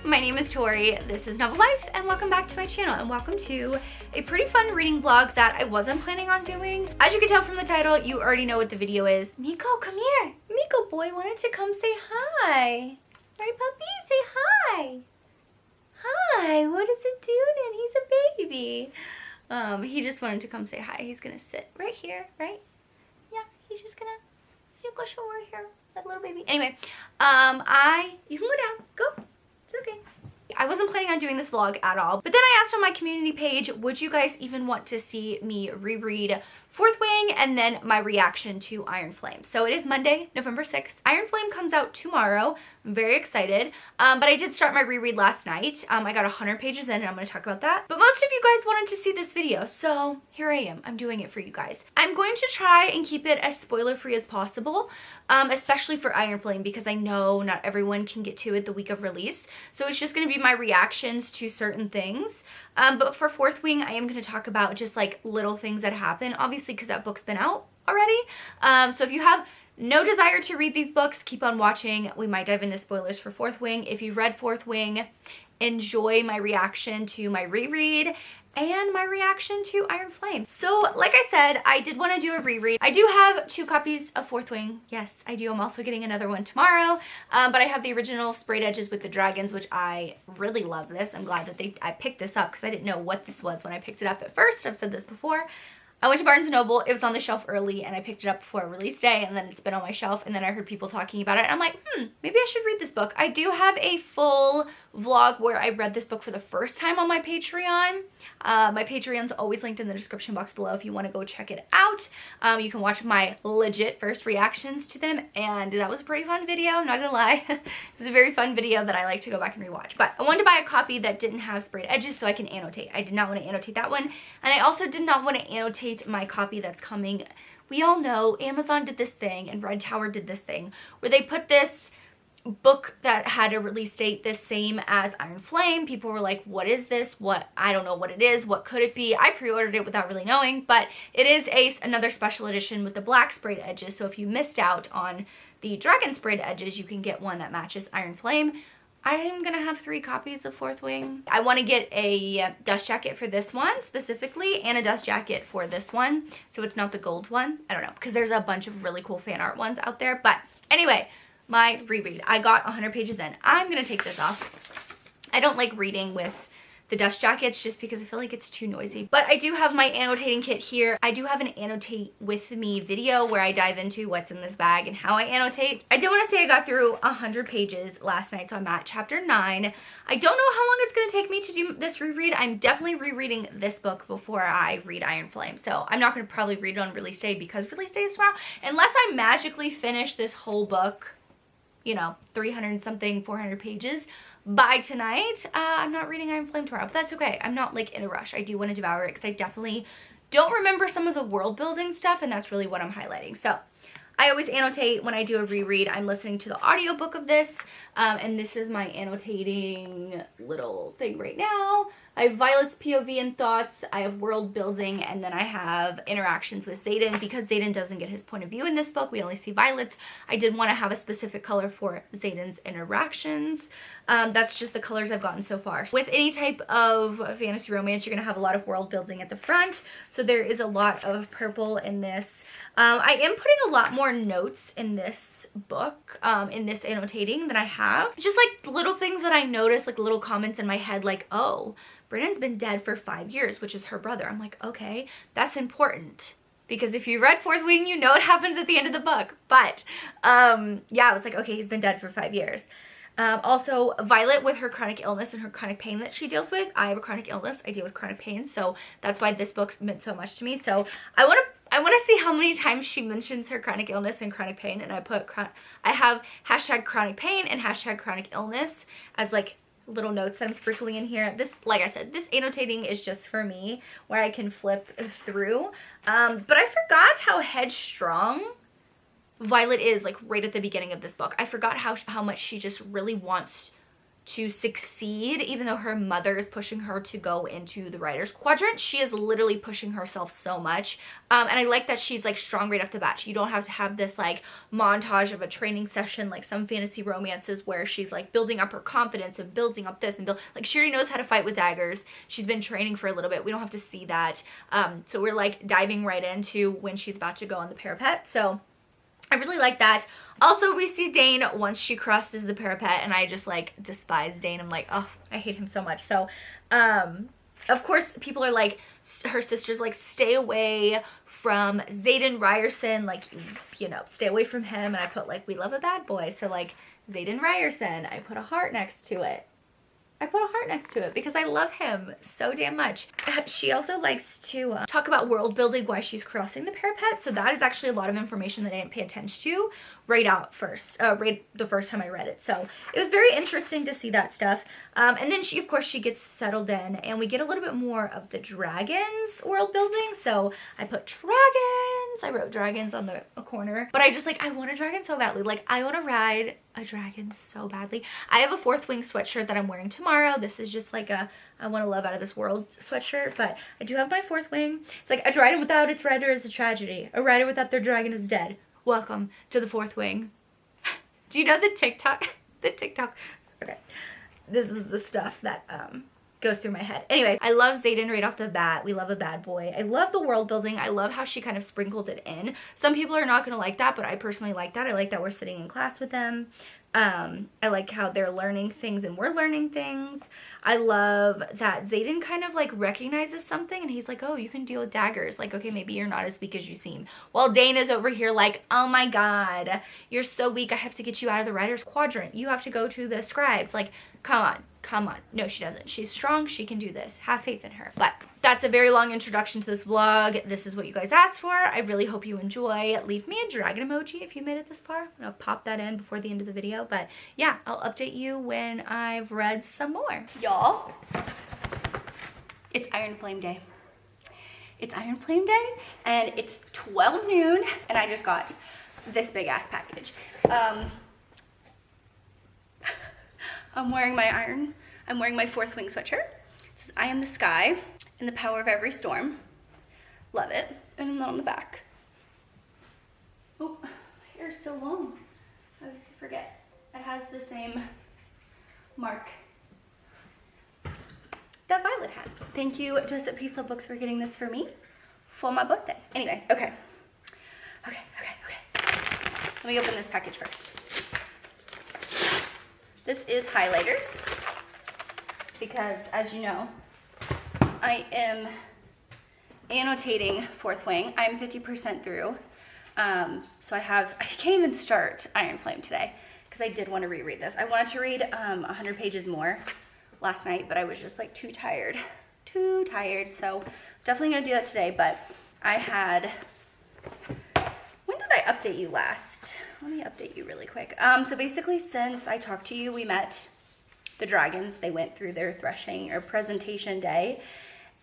my name is Tori, this is Novel Life, and welcome back to my channel, and welcome to a pretty fun reading vlog that I wasn't planning on doing. As you can tell from the title, you already know what the video is. Miko, come here. Miko boy wanted to come say hi. Right, puppy? Say hi. Hi, what is it doing? He's a baby. He just wanted to come say hi. He's gonna sit right here, right? Yeah, he's just gonna go over here like a little baby. Anyway, you can go down. Go. It's okay. I wasn't planning on doing this vlog at all, but then I asked on my community page, would you guys even want to see me reread Fourth Wing and then my reaction to Iron Flame. So it is Monday, November 6th. Iron Flame comes out tomorrow. I'm very excited, but I did start my reread last night. I got 100 pages in and I'm going to talk about that. But most of you guys wanted to see this video, so here I am. I'm doing it for you guys. I'm going to try and keep it as spoiler-free as possible, especially for Iron Flame because I know not everyone can get to it the week of release. So it's just going to be my reactions to certain things. But for Fourth Wing, I am going to talk about just like little things that happen, obviously because that book's been out already. So if you have no desire to read these books, keep on watching. We might dive into spoilers for Fourth Wing. If you've read Fourth Wing, enjoy my reaction to my reread and my reaction to Iron Flame. So like I said, I did want to do a reread. I do have 2 copies of Fourth Wing. Yes, I do. I'm also getting another one tomorrow. But I have the original sprayed edges with the dragons, which I really love this. I'm glad that I picked this up because I didn't know what this was when I picked it up at first. I've said this before. I went to Barnes & Noble, it was on the shelf early, and I picked it up before release day, and then it's been on my shelf, and then I heard people talking about it, and I'm like, maybe I should read this book. I do have a full vlog where I read this book for the first time on my Patreon. My Patreon's always linked in the description box below if you want to go check it out. You can watch my legit first reactions to them, and that was a pretty fun video, I'm not gonna lie. It was a very fun video that I like to go back and rewatch. But I wanted to buy a copy that didn't have sprayed edges so I can annotate. I did not want to annotate that one, and I also did not want to annotate my copy that's coming. We all know Amazon did this thing and Red Tower did this thing where they put this book that had a release date the same as Iron Flame. People were like, what is this? I don't know what it is. What could it be? I pre-ordered it without really knowing, but it is another special edition with the black sprayed edges. So if you missed out on the dragon sprayed edges, you can get one that matches Iron Flame. I'm gonna have 3 copies of Fourth Wing. I want to get a dust jacket for this one specifically and a dust jacket for this one, so it's not the gold one. I don't know, because there's a bunch of really cool fan art ones out there. But anyway, my reread. I got 100 pages in. I'm gonna take this off. I don't like reading with the dust jackets just because I feel like it's too noisy. But I do have my annotating kit here. I do have an annotate with me video where I dive into what's in this bag and how I annotate. I do want to say I got through 100 pages last night, so I'm at chapter 9. I don't know how long it's going to take me to do this reread. I'm definitely rereading this book before I read Iron Flame. So I'm not going to probably read it on release day because release day is tomorrow. Unless I magically finish this whole book, you know, 300 something, 400 pages by tonight. I'm not reading Iron Flame tomorrow, but that's okay. I'm not like in a rush. I do want to devour it because I definitely don't remember some of the world building stuff, and that's really what I'm highlighting. So I always annotate when I do a reread. I'm listening to the audiobook of this, and this is my annotating little thing right now. I have Violet's POV and thoughts, I have world building, and then I have interactions with Xaden. Because Xaden doesn't get his point of view in this book, we only see Violet's. I did want to have a specific color for Xaden's interactions. That's just the colors I've gotten so far. With any type of fantasy romance, you're going to have a lot of world building at the front, so there is a lot of purple in this. I am putting a lot more notes in this book, in this annotating than I have. Just like little things that I noticed, like little comments in my head like, oh, Brennan's been dead for 5 years, which is her brother. I'm like, okay, that's important. Because if you read Fourth Wing, you know what happens at the end of the book. But, yeah, I was like, okay, he's been dead for 5 years. Also, Violet with her chronic illness and her chronic pain that she deals with. I have a chronic illness. I deal with chronic pain. So that's why this book meant so much to me. So I want to see how many times she mentions her chronic illness and chronic pain. And I have hashtag chronic pain and hashtag chronic illness as like little notes that I'm sprinkling in here. This, like I said, this annotating is just for me where I can flip through. But I forgot how headstrong Violet is like right at the beginning of this book. I forgot how much she just really wants to succeed, even though her mother is pushing her to go into the writer's quadrant. She is literally pushing herself so much. And I like that she's like strong right off the bat. You don't have to have this like montage of a training session like some fantasy romances where she's like building up her confidence and building up this and like she already knows how to fight with daggers. She's been training for a little bit. We don't have to see that. So we're like diving right into when she's about to go on the parapet. So I really like that. Also, we see Dane once she crosses the parapet, and I just like despise Dane. I'm like, oh, I hate him so much. So, of course, people are like, her sister's like, stay away from Xaden Ryerson, like, you know, stay away from him. And I put like, we love a bad boy. So like, Xaden Ryerson, I put a heart next to it. I put a heart next to it because I love him so damn much. She also likes to talk about world building, why she's crossing the parapet. So that is actually a lot of information that I didn't pay attention to right the first time I read it. So it was very interesting to see that stuff. And then she, of course, she gets settled in and we get a little bit more of the dragons world building. So I put dragons. I wrote dragons on the corner, but I just like, I want a dragon so badly. Like I want to ride a dragon so badly. I have a Fourth Wing sweatshirt that I'm wearing tomorrow. This is just like a I want to love out of this world sweatshirt, but I do have my Fourth Wing. It's like a dragon without its rider is a tragedy. A rider without their dragon is dead. Welcome to the Fourth Wing. Do you know the TikTok? The TikTok. Okay. This is the stuff that goes through my head. Anyway, I love Xaden right off the bat. We love a bad boy. I love the world building. I love how she kind of sprinkled it in. Some people are not going to like that, but I personally like that. I like that we're sitting in class with them. I like how they're learning things and we're learning things. I love that Xaden kind of like recognizes something and he's like, oh, you can deal with daggers. Like, okay, maybe you're not as weak as you seem. While Dane is over here like, oh my God, you're so weak. I have to get you out of the writer's quadrant. You have to go to the scribes. Like, come on. Come on. No, she doesn't. She's strong. She can do this. Have faith in her. But that's a very long introduction to this vlog. This is what you guys asked for. I really hope you enjoy. Leave me a dragon emoji if you made it this far. I'm going to pop that in before the end of the video. But yeah, I'll update you when I've read some more. Y'all, it's Iron Flame Day. It's Iron Flame Day and it's 12 noon and I just got this big ass package. I'm wearing my Fourth Wing sweatshirt. It says, I am the sky in the power of every storm. Love it. And then on the back. Oh, my hair is so long. I always forget. It has the same mark that Violet has. Thank you, Just at Peace Love Books, for getting this for me for my birthday. Anyway, okay. Let me open this package first. This is highlighters because, as you know, I am annotating Fourth Wing. I'm 50% through, so I can't even start Iron Flame today because I did want to reread this. I wanted to read 100 pages more last night, but I was just like too tired, so definitely gonna do that today. But I had, when did I update you last? Let me update you really quick. So basically, since I talked to you, we met the dragons. They went through their threshing or presentation day.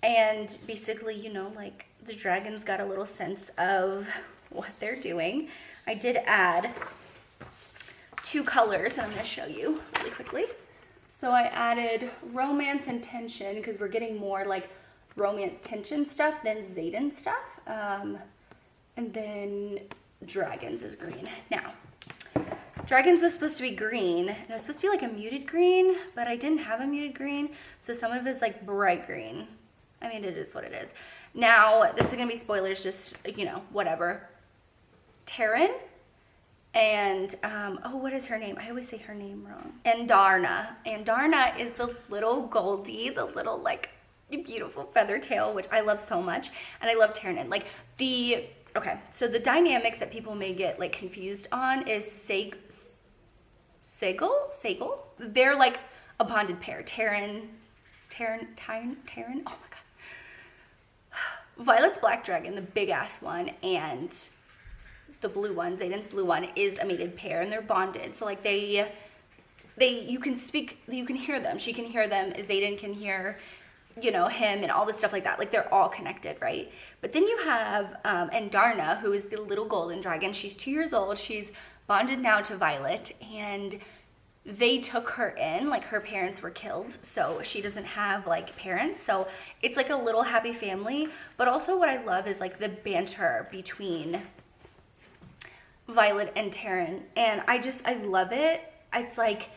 And basically, you know, like the dragons got a little sense of what they're doing. I did add 2 colors, and I'm going to show you really quickly. So I added romance and tension because we're getting more like romance tension stuff than Xaden stuff. And then dragons is green. Now, dragons was supposed to be green, and it was supposed to be like a muted green, but I didn't have a muted green, so some of it is like bright green. I mean, it is what it is. Now, this is gonna be spoilers, just, you know, whatever. Taryn and, oh, what is her name? I always say her name wrong. And Darna is the little Goldie, the little, like, beautiful feather tail, which I love so much, and I love Taryn. Like, okay, so the dynamics that people may get like confused on is Sagel. They're like a bonded pair. Taryn. Oh my God. Violet's black dragon, the big ass one, and the blue one, Xaden's blue one, is a mated pair, and they're bonded. So like you can hear them. She can hear them. Xaden can hear, you know, him and all this stuff like that. Like they're all connected, right? But then you have, and Darna, who is the little golden dragon. She's 2 years old. She's bonded now to Violet, and they took her in, like her parents were killed, so she doesn't have like parents, so it's like a little happy family. But also what I love is like the banter between Violet and Taryn, and I love it. It's like,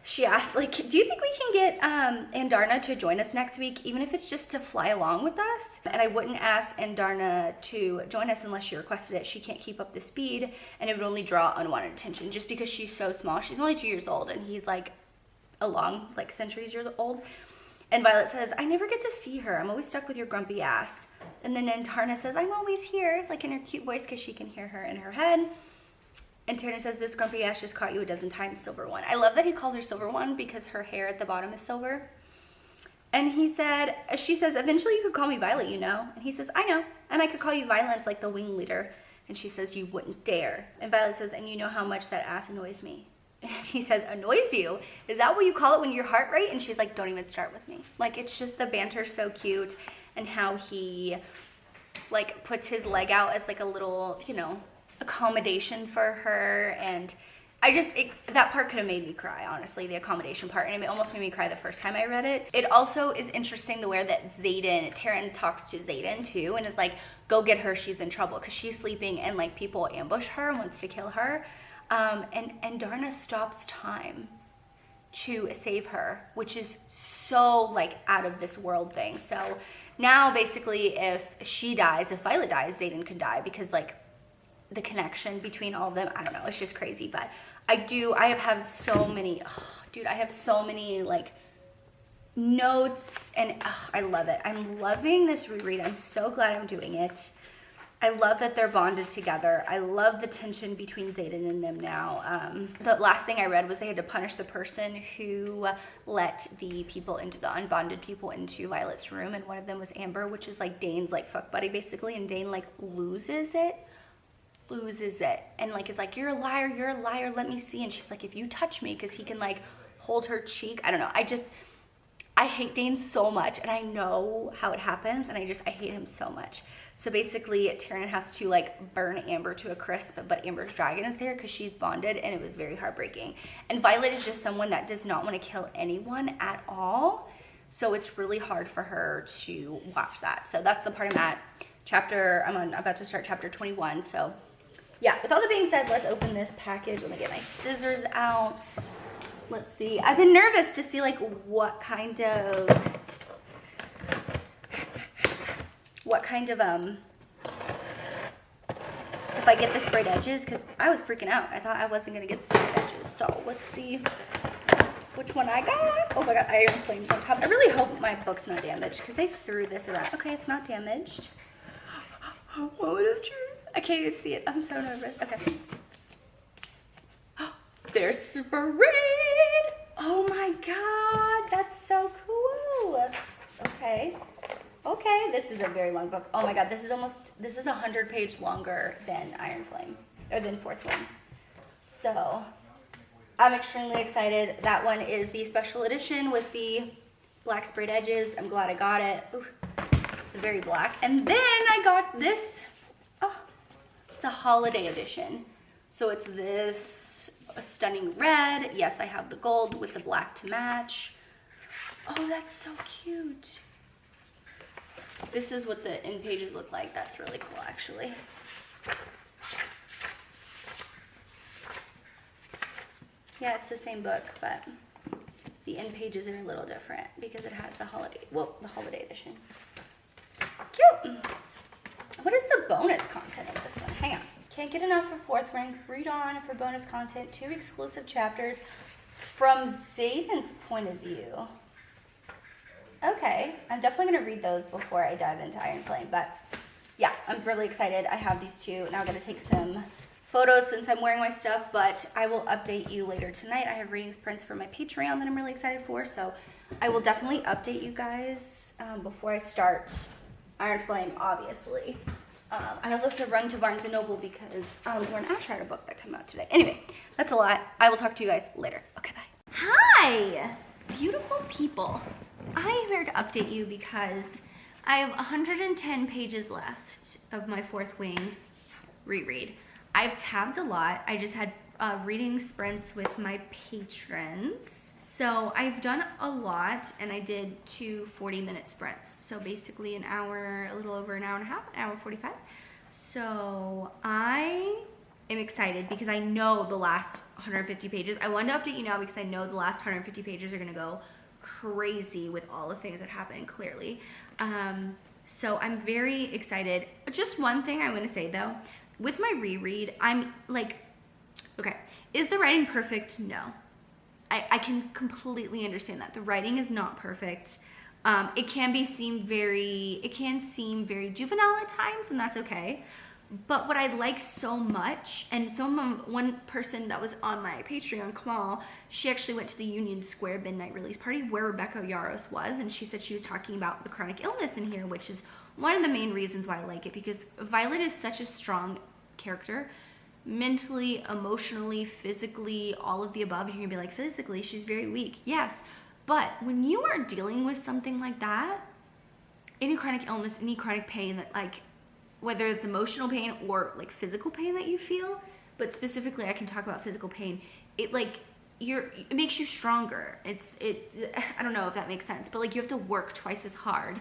she asked, like, do you think we can get Andarna to join us next week, even if it's just to fly along with us? And I wouldn't ask Andarna to join us unless she requested it. She can't keep up the speed, and it would only draw unwanted attention just because she's so small. She's only 2 years old, and he's like a long, like centuries years old. And Violet says, I never get to see her. I'm always stuck with your grumpy ass. And then Andarna says, I'm always here, like in her cute voice, because she can hear her in her head. And Taryn says, this grumpy ass just caught you a dozen times, Silver One. I love that he calls her Silver One because her hair at the bottom is silver. And she says, eventually you could call me Violet, you know? And he says, I know. And I could call you Violence, like the wing leader. And she says, you wouldn't dare. And Violet says, and you know how much that ass annoys me. And he says, annoys you? Is that what you call it when your heart rate? And she's like, don't even start with me. Like, it's just, the banter's so cute. And how he, like, puts his leg out as like a little, you know, accommodation for her. And that part could have made me cry, honestly, the accommodation part, and it almost made me cry the first time I read it. It also is interesting the way that Taryn talks to Xaden too, and is like, go get her, she's in trouble, because she's sleeping and like people ambush her and wants to kill her. And Darna stops time to save her, which is so like out of this world thing. So now basically if she dies, if Violet dies, Xaden could die, because like the connection between all of them, I don't know, it's just crazy. But I have so many, dude, I have so many like notes, and I love it. I'm loving this reread. I'm so glad I'm doing it. I love that they're bonded together. I love the tension between Xaden and them now. The last thing I read was they had to punish the person who let the unbonded people into Violet's room, and one of them was Amber, which is like Dane's like fuck buddy basically, and Dane like loses it, and like is like, you're a liar, let me see. And she's like, if you touch me, because he can like hold her cheek. I don't know, I hate Dane so much, and I know how it happens, and I hate him so much. So basically Taryn has to like burn Amber to a crisp, but Amber's dragon is there because she's bonded, and it was very heartbreaking. And Violet is just someone that does not want to kill anyone at all, so it's really hard for her to watch that. So that's the part I'm at. I'm about to start chapter 21. So yeah, with all that being said, let's open this package. Let me get my scissors out. Let's see. I've been nervous to see like what kind of if I get the sprayed edges, because I was freaking out. I thought I wasn't gonna get the sprayed edges. So let's see which one I got. Oh my god, iron flames on top. I really hope my book's not damaged, because they threw this around. Okay, it's not damaged. Moment of truth. I can't even see it. I'm so nervous. Okay. They're sprayed. Oh my god, that's so cool. Okay. Okay, this is a very long book. Oh my god, this is 100 longer than Iron Flame, or than Fourth Wing. So I'm extremely excited. That one is the special edition with the black sprayed edges. I'm glad I got it. Ooh, it's very black. And then I got this. Oh, it's a holiday edition. So it's this stunning red. Yes, I have the gold with the black to match. Oh, that's so cute. This is what the end pages look like. That's really cool, actually. Yeah, it's the same book, but the end pages are a little different because it has the holiday edition. Cute. What is the bonus content of this one? Hang on. Can't get enough for Fourth Wing. Read on for bonus content. 2 exclusive chapters from Xaden's point of view. Okay, I'm definitely going to read those before I dive into Iron Flame, but yeah, I'm really excited. I have these two. Now I'm going to take some photos since I'm wearing my stuff, but I will update you later tonight. I have readings prints for my Patreon that I'm really excited for, so I will definitely update you guys before I start Iron Flame, obviously. I also have to run to Barnes & Noble because we're an Ash Rider book that came out today. Anyway, that's a lot. I will talk to you guys later. Okay, bye. Hi, beautiful people. I am here to update you because I have 110 pages left of my Fourth Wing reread. I've tabbed a lot. I just had reading sprints with my patrons. So I've done a lot, and I did 2 40-minute sprints. So basically an hour, a little over an hour and a half, an hour 45. So I am excited because I know the last 150 pages. I wanted to update you now because I know the last 150 pages are gonna go crazy with all the things that happen, clearly. So I'm very excited. Just one thing I want to say though, with my reread, I'm like, okay, is the writing perfect? No. I can completely understand that. The writing is not perfect. It can seem very juvenile at times, and that's okay. But what I like so much, and one person that was on my Patreon, Kamal, she actually went to the Union Square midnight release party where Rebecca Yaros was, and she said she was talking about the chronic illness in here, which is one of the main reasons why I like it, because Violet is such a strong character, mentally, emotionally, physically, all of the above. You're gonna be like, physically, she's very weak. Yes, but when you are dealing with something like that, any chronic illness, any chronic pain that, like, whether it's emotional pain or like physical pain that you feel, but specifically I can talk about physical pain, it makes you stronger. I don't know if that makes sense, but like you have to work twice as hard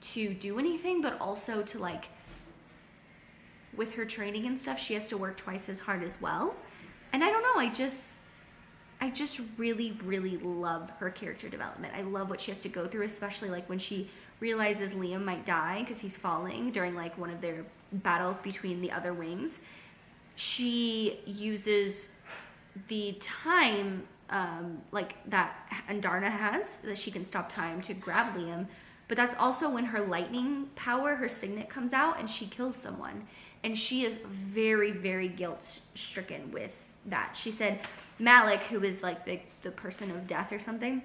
to do anything, but also to, like, with her training and stuff, she has to work twice as hard as well. And I don't know, I just really, really love her character development. I love what she has to go through, especially like when she realizes Liam might die because he's falling during like one of their battles between the other wings. She uses the time like that Andarna has, that she can stop time to grab Liam, but that's also when her lightning power, her signet, comes out and she kills someone. And she is very, very guilt-stricken with that. She said Malik, who is like the person of death or something,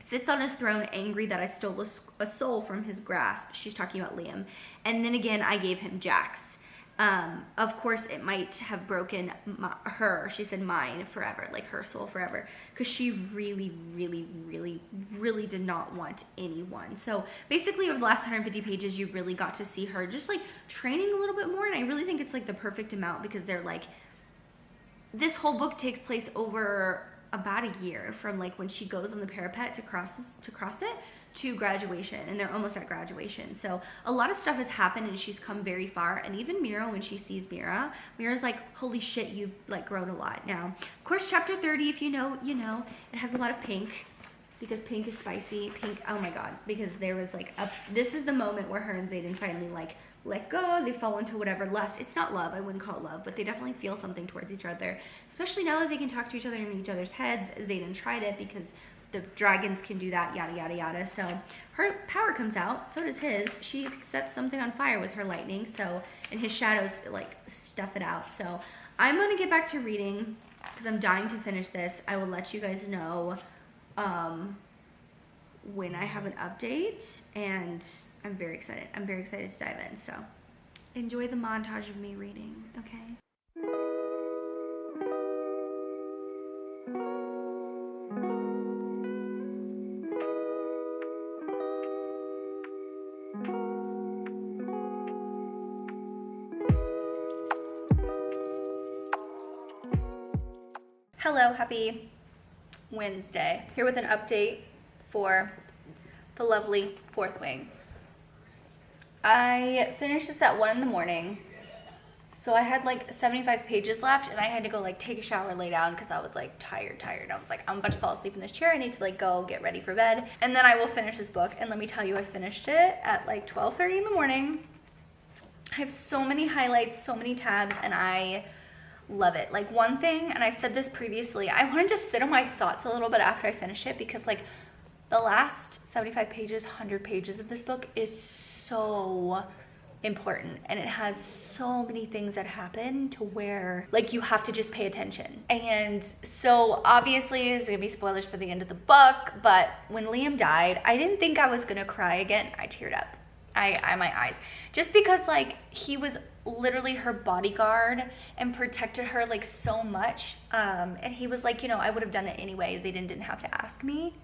sits on his throne angry that I stole a soul from his grasp. She's talking about Liam. And then again, I gave him Jax. Of course, it might have broken her, she said, mine forever, like her soul forever, because she really, really, really, really did not want anyone. So basically over the last 150 pages, you really got to see her just like training a little bit more. And I really think it's like the perfect amount, because they're like, this whole book takes place over about a year from like when she goes on the parapet to cross it to graduation, and they're almost at graduation. So a lot of stuff has happened and she's come very far. And even Mira, when she sees Mira's like, holy shit, you've like grown a lot. Now, of course, chapter 30, if you know, you know, it has a lot of pink, because pink is spicy. Pink, oh my god, because there was like this is the moment where her and Xaden finally like let go. They fall into whatever lust. It's not love, I wouldn't call it love, but they definitely feel something towards each other, especially now that they can talk to each other in each other's heads. Xaden tried it because the dragons can do that, yada, yada, yada. So her power comes out, so does his. She sets something on fire with her lightning, so, and his shadows like stuff it out. So I'm gonna get back to reading because I'm dying to finish this. I will let you guys know when I have an update, and I'm very excited. I'm very excited to dive in. So enjoy the montage of me reading, okay? Hello, happy Wednesday. Here with an update for the lovely Fourth Wing. I finished this at 1 in the morning, so I had like 75 pages left, and I had to go like take a shower, lay down, because I was like tired. I was like, I'm about to fall asleep in this chair. I need to like go get ready for bed, and then I will finish this book. And let me tell you, I finished it at like 12:30 in the morning. I have so many highlights, so many tabs, and I love it. Like, one thing, and I've said this previously, I want to just sit on my thoughts a little bit after I finish it, because like the last 75 pages, 100 pages of this book is so important, and it has so many things that happen to where like you have to just pay attention. And so obviously there's gonna be spoilers for the end of the book, but when Liam died, I didn't think I was gonna cry again. I teared up. My eyes, just because like he was literally her bodyguard and protected her like so much, and he was like, you know, I would have done it anyways, they didn't have to ask me.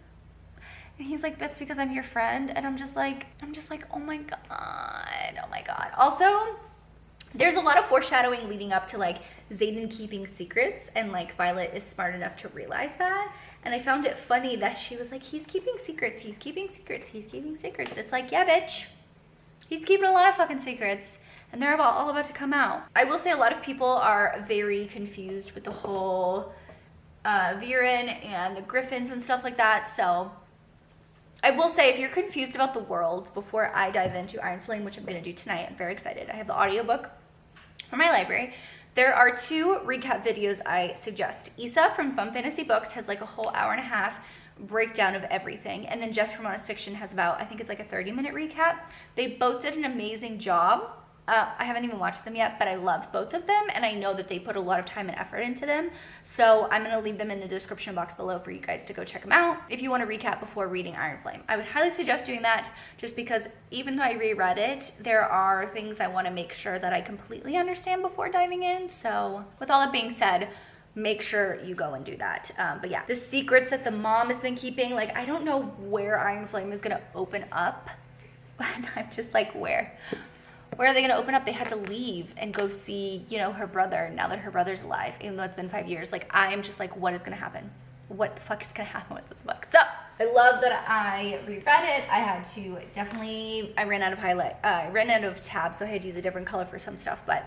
And he's like, that's because I'm your friend. And I'm just like, oh my god. Also, there's a lot of foreshadowing leading up to like Xaden keeping secrets, and like Violet is smart enough to realize that. And I found it funny that she was like, he's keeping secrets, he's keeping secrets, he's keeping secrets. It's like, yeah, bitch, he's keeping a lot of fucking secrets, and they're all about to come out. I will say a lot of people are very confused with the whole Viren and Griffins and stuff like that. So I will say, if you're confused about the world, before I dive into Iron Flame, which I'm going to do tonight, I'm very excited. I have the audiobook from my library. There are 2 recap videos I suggest. Issa from Fun Fantasy Books has like a whole hour-and-a-half breakdown of everything. And then Jess from Honest Fiction has about, I think it's like a 30-minute recap. They both did an amazing job. I haven't even watched them yet, but I love both of them, and I know that they put a lot of time and effort into them. So I'm going to leave them in the description box below for you guys to go check them out if you want to recap before reading Iron Flame. I would highly suggest doing that, just because even though I reread it, there are things I want to make sure that I completely understand before diving in. So with all that being said, make sure you go and do that. But yeah, the secrets that the mom has been keeping, like, I don't know where Iron Flame is going to open up. And I'm just like, where are they going to open up? They had to leave and go see, you know, her brother, now that her brother's alive, even though it's been 5 years. Like, I am just like, what is going to happen? What the fuck is going to happen with this book? So I love that I reread it. I had to definitely, I ran out of tabs, so I had to use a different color for some stuff. But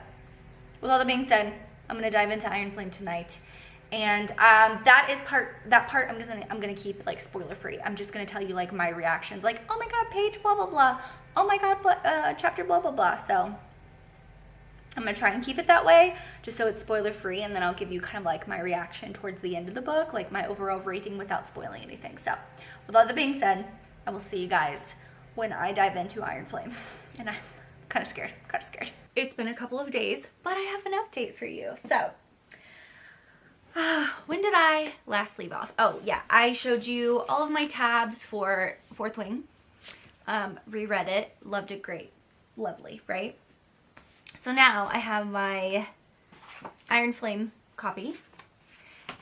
with all that being said, I'm going to dive into Iron Flame tonight. And that part I'm gonna keep like spoiler free. I'm just gonna tell you like my reactions, like, oh my god, page blah blah blah, oh my god, chapter blah blah blah. So I'm gonna try and keep it that way, just so it's spoiler free, and then I'll give you kind of like my reaction towards the end of the book, like my overall rating without spoiling anything. So with all that being said, I will see you guys when I dive into Iron Flame. And I'm kind of scared. It's been a couple of days, but I have an update for you. So when did I last leave off? Oh yeah, I showed you all of my tabs for Fourth Wing. Reread it, loved it, great, lovely, right? So now I have my Iron Flame copy,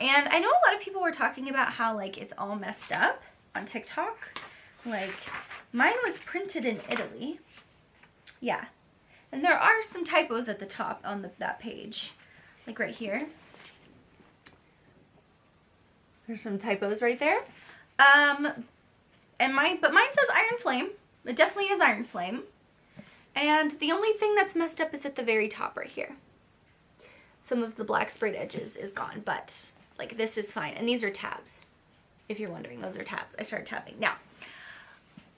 and I know a lot of people were talking about how like it's all messed up on TikTok. Like, mine was printed in Italy, yeah, and there are some typos at the top on that page, like right here. There's some typos right there. But mine says Iron Flame. It definitely is Iron Flame. And the only thing that's messed up is at the very top right here. Some of the black sprayed edges is gone, but like this is fine. And these are tabs. If you're wondering, those are tabs. I started tabbing. Now,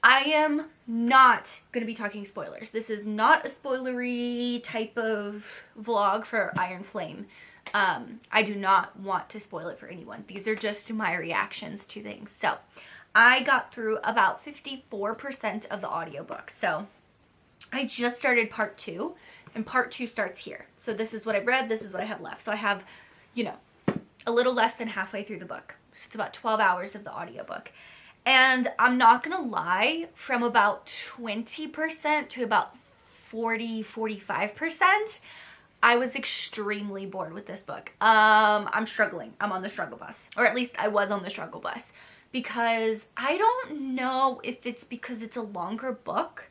I am not going to be talking spoilers. This is not a spoilery type of vlog for Iron Flame. I do not want to spoil it for anyone. These are just my reactions to things. So I got through about 54% of the audiobook. So I just started part 2, and part 2 starts here. So this is what I've read, this is what I have left. So I have, you know, a little less than halfway through the book. It's about 12 hours of the audiobook. And I'm not gonna lie, from about 20% to about 40-45%, I was extremely bored with this book. I'm struggling. I'm on the struggle bus. Or at least I was on the struggle bus. Because I don't know if it's because it's a longer book.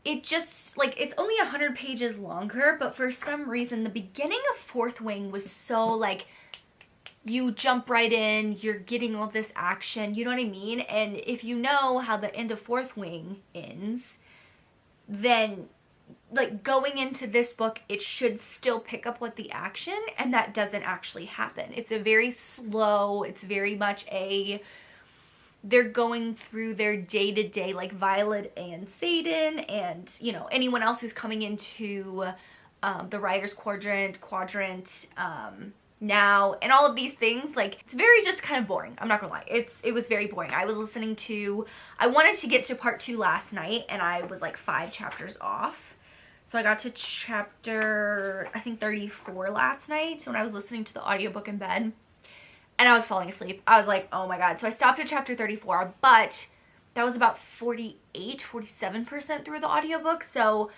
It just, like, it's only 100 pages longer, but for some reason, the beginning of Fourth Wing was so, like, you jump right in, you're getting all this action, you know what I mean? And if you know how the end of Fourth Wing ends, then like going into this book, it should still pick up with the action, and that doesn't actually happen. It's a very slow, it's very much they're going through their day-to-day, like Violet and Xaden and, you know, anyone else who's coming into the writer's quadrant now, and all of these things. Like, it's very just kind of boring. I'm not gonna lie. It was very boring. I wanted to get to part 2 last night, and I was like 5 chapters off. So I got to chapter, I think 34 last night when I was listening to the audiobook in bed, and I was falling asleep. I was like, oh my god. So I stopped at chapter 34, but that was about 47% through the audiobook. So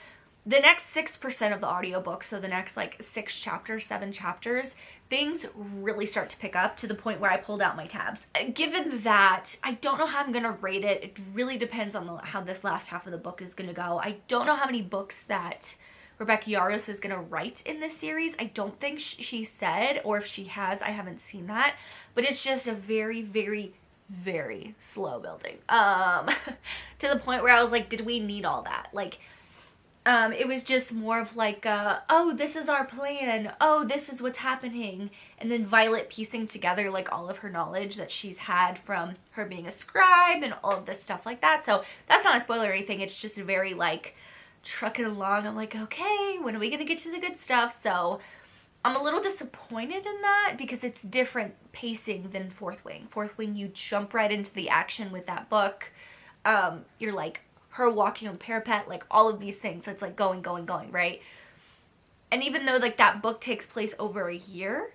the next 6% of the audiobook, so the next like 7 chapters, things really start to pick up to the point where I pulled out my tabs. Given that, I don't know how I'm gonna rate it. It really depends on how this last half of the book is gonna go. I don't know how many books that Rebecca Yarros is going to write in this series. I don't think she said, or if she has, I haven't seen that, but it's just a very, very, very slow building. To the point where I was like, did we need all that? Like, it was just more of like, oh, this is our plan. Oh, this is what's happening. And then Violet piecing together like all of her knowledge that she's had from her being a scribe and all of this stuff like that. So that's not a spoiler or anything. It's just very like trucking along. I'm like, okay, when are we going to get to the good stuff? So I'm a little disappointed in that because it's different pacing than Fourth Wing. Fourth Wing, you jump right into the action with that book. You're like, her walking on parapet, like all of these things. It's like going, right? And even though like that book takes place over a year,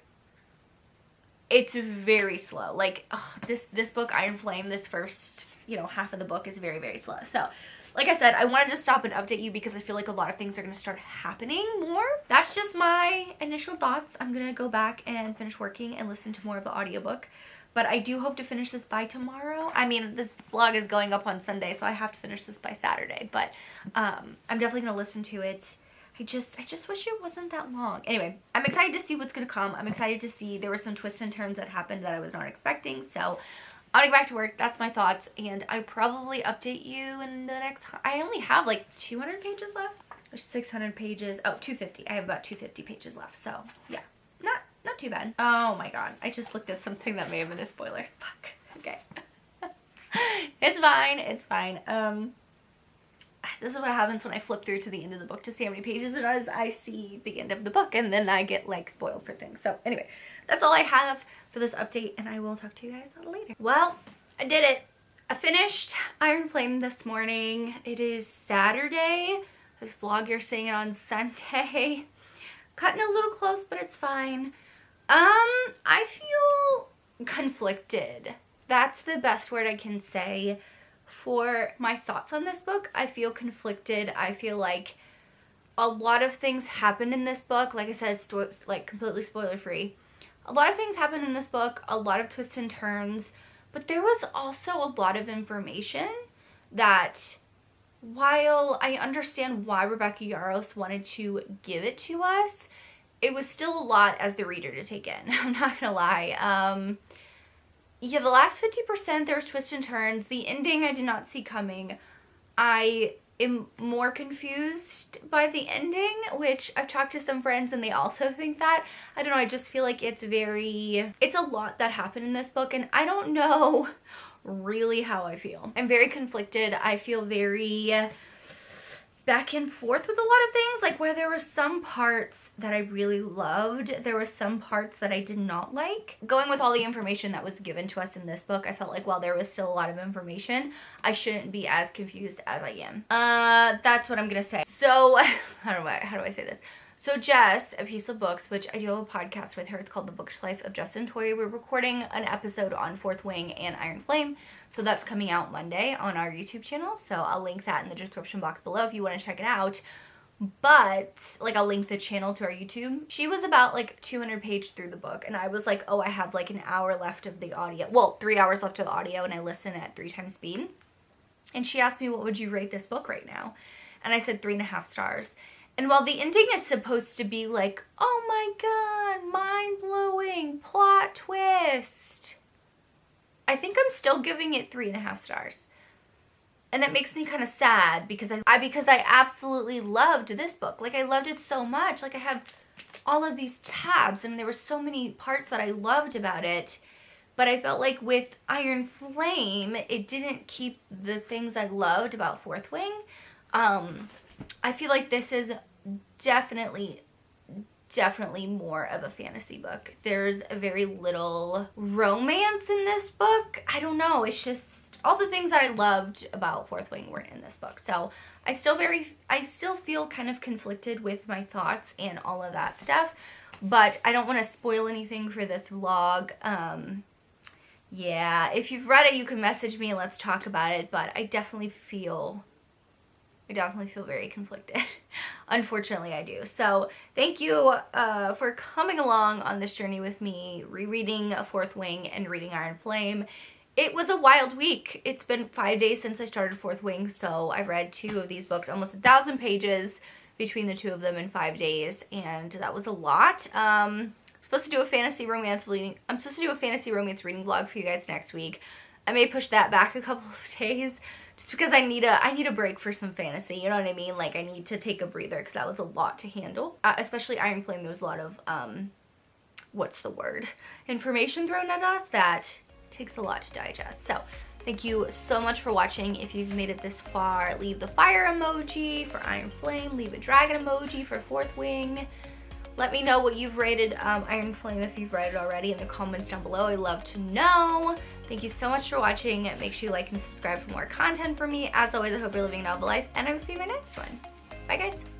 it's very slow. Like, oh, this book, Iron Flame, this first, half of the book is very, very slow. So, like I said, I wanted to stop and update you because I feel like a lot of things are going to start happening more. That's just my initial thoughts. I'm going to go back and finish working and listen to more of the audiobook. But I do hope to finish this by tomorrow. I mean, this vlog is going up on Sunday, so I have to finish this by Saturday. But I'm definitely going to listen to it. I just wish it wasn't that long. Anyway, I'm excited to see what's going to come. I'm excited to see there were some twists and turns that happened that I was not expecting. So I'll get back to work. That's my thoughts. And I probably update you in the next... I only have like 200 pages left. There's 600 pages. Oh, 250. I have about 250 pages left. So yeah, not too bad. Oh my god, I just looked at something that may have been a spoiler. Fuck. Okay. It's fine. It's fine. This is what happens when I flip through to the end of the book to see how many pages it is. I see the end of the book and then I get like spoiled for things. So anyway, that's all I have for this update and I will talk to you guys later. Well, I did it. I finished Iron Flame this morning. It is Saturday. This vlog you're seeing it on Sunday. Cutting a little close, but it's fine. I feel conflicted. That's the best word I can say for my thoughts on this book. I feel conflicted. I feel like a lot of things happened in this book. Like I said, it's like completely spoiler free. A lot of things happened in this book, a lot of twists and turns, but there was also a lot of information that, while I understand why Rebecca Yarros wanted to give it to us, it was still a lot as the reader to take in. I'm not gonna lie. Yeah, the last 50%, there was twists and turns. The ending I did not see coming. I am more confused by the ending, which I've talked to some friends and they also think that. I don't know, I just feel like it's a lot that happened in this book and I don't know really how I feel. I'm very conflicted. I feel very back and forth with a lot of things, like where there were some parts that I really loved, there were some parts that I did not like. Going with all the information that was given to us in this book, I felt like while there was still a lot of information, I shouldn't be as confused as I am. That's what I'm gonna say. So, how do I say this? So Jess, A Piece of Books, which I do have a podcast with her, it's called The Bookish Life of Jess and Tori. We're recording an episode on Fourth Wing and Iron Flame, so that's coming out Monday on our YouTube channel, so I'll link that in the description box below if you want to check it out. But, like, I'll link the channel to our YouTube. She was about, like, 200 pages through the book, and I was like, oh, I have, like, an hour left of the audio. Well, 3 hours left of the audio, and I listen at 3 times speed. And she asked me, what would you rate this book right now? And I said 3.5 stars. And while the ending is supposed to be like, oh my god, mind-blowing, plot twist, I think I'm still giving it 3.5 stars. And that makes me kind of sad because I absolutely loved this book. Like, I loved it so much. Like, I have all of these tabs and there were so many parts that I loved about it. But I felt like with Iron Flame, it didn't keep the things I loved about Fourth Wing. I feel like this is definitely more of a fantasy book. There's very little romance in this book. I don't know, it's just all the things that I loved about Fourth Wing weren't in this book. So I still feel kind of conflicted with my thoughts and all of that stuff, but I don't want to spoil anything for this vlog. Yeah, if you've read it, you can message me and let's talk about it, but I definitely feel very conflicted. Unfortunately, I do. So thank you for coming along on this journey with me, rereading Fourth Wing and reading Iron Flame. It was a wild week. It's been 5 days since I started Fourth Wing, so I've read 2 of these books, almost 1,000 pages. between the two of them in 5 days, and that was a lot. I'm supposed to do a fantasy romance reading vlog for you guys next week. I may push that back a couple of days just because I need a break for some fantasy, you know what I mean? Like, I need to take a breather because that was a lot to handle. Especially Iron Flame, there was a lot of, what's the word? Information thrown at us that takes a lot to digest. So, thank you so much for watching. If you've made it this far, leave the fire emoji for Iron Flame, leave a dragon emoji for Fourth Wing. Let me know what you've rated Iron Flame if you've read it already in the comments down below. I'd love to know. Thank you so much for watching. Make sure you like and subscribe for more content from me. As always, I hope you're living a novel life, and I will see you in my next one. Bye, guys.